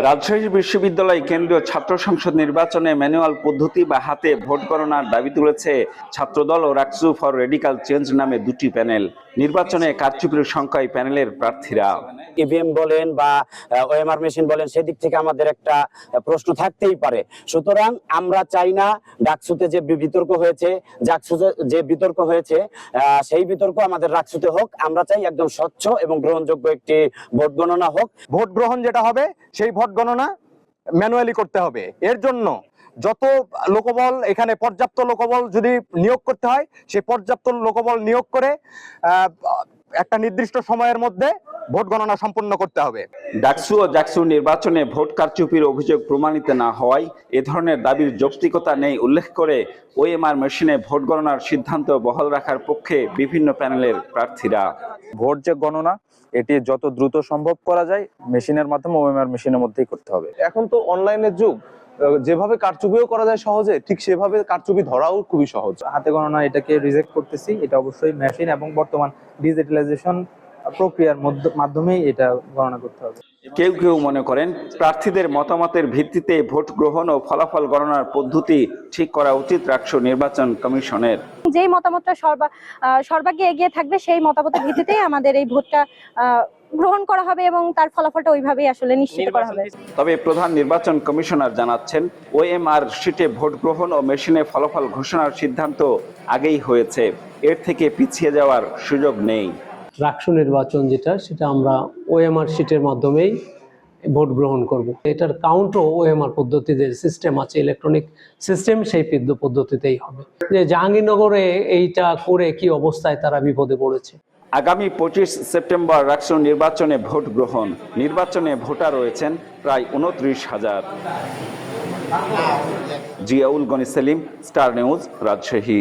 রাজশাহী বিশ্ববিদ্যালয় কেন্দ্রীয় ছাত্র সংসদ নির্বাচনে ম্যানুয়াল পদ্ধতি বা হাতে ভোট গণনার দাবি তুলেছে ছাত্রদল ও রাকসু ফর রেডিক্যাল চেঞ্জ নামে দুটি প্যানেল। নির্বাচনে কারচুপির সংখ্যায় প্যানেলের প্রার্থীরা ইভিএম বলেন বা ওএমআর মেশিন বলেন, সেদিক থেকে আমাদের একটা প্রশ্ন থাকতেই পারে। সুতরাং আমরা চাই না ডাকসুতে যে বিতর্ক হয়েছে, জাকসুতে যে বিতর্ক হয়েছে, সেই বিতর্ক আমাদের রাকসুতে হোক। আমরা চাই একদম স্বচ্ছ এবং গ্রহণযোগ্য একটি ভোট গণনা হোক। ভোট গ্রহণ যেটা হবে সেই ভোট গণনা ম্যানুয়ালি করতে হবে। এর জন্য যত লোকবল, এখানে পর্যাপ্ত লোকবল যদি নিয়োগ করতে হয়, সেই পর্যাপ্ত লোকবল নিয়োগ করে একটা নির্দিষ্ট সময়ের মধ্যে ভোট গণনা সম্পন্ন করতে হবে। ডাকসু ও জাকসু নির্বাচনে ভোট কারচুপির অভিযোগ প্রমাণিত না হওয়ায় এ ধরনের দাবির যৌক্তিকতা নেই উল্লেখ করে ওএমআর মেশিনে ভোট গণনার সিদ্ধান্ত বহাল রাখার পক্ষে বিভিন্ন প্যানেলের প্রার্থীরা। ভোট যে গণনা এটি যত দ্রুত সম্ভব করা যায় মেশিনের মাধ্যমে, ওএমআর মেশিনের মধ্যেই করতে হবে। এখন তো অনলাইনের যুগ, যেভাবে কারচুপিও করা যায় সহজে, ঠিক সেভাবে কারচুপি ধরাও খুবই সহজ। হাতে গণনা এটাকে রিজেক্ট করতেছি। এটা অবশ্যই মেশিন এবং বর্তমান ডিজিটালাইজেশন প্রক্রিয়ার মাধ্যমেই এটা গণনা করতে হবে। কেউ কেউ মনে করেন প্রার্থীদের মতামতের ভিত্তিতে ভোট গ্রহণ ও ফলাফল গণনার পদ্ধতি ঠিক করা উচিত রাকসু নির্বাচন কমিশনের। যেই মতামতটা সর্বাগ্রে এগিয়ে থাকবে সেই মতামতের ভিত্তিতেই আমাদের এই ভোটটা গ্রহণ করা হবে এবং তার ফলাফলটা ওইভাবেই আসলে নিশ্চিত করা হবে। তবে প্রধান নির্বাচন কমিশনার জানাচ্ছেন ওএমআর শিটে ভোট গ্রহণ ও মেশিনে ফলাফল ঘোষণার সিদ্ধান্ত আগেই হয়েছে, এর থেকে পিছিয়ে যাওয়ার সুযোগ নেই। রাকসু নির্বাচন সেটা আমরা ওএমআর শিটের মাধ্যমেই ভোট গ্রহণ করব। এটার কাউন্টও ওএমআর পদ্ধতিতে সিস্টেম আছে, ইলেকট্রনিক সিস্টেম, সেই পদ্ধতিতেই হবে। যে জাহাঙ্গীরনগরে এইটা করে কি অবস্থায় তারা বিপদে পড়েছে। আগামী 25 সেপ্টেম্বর রাকসু নির্বাচনে ভোট গ্রহণ। নির্বাচনে ভোটার রয়েছেন প্রায় 29,000। Ziaul Gani Selim, Star News, Rajshahi.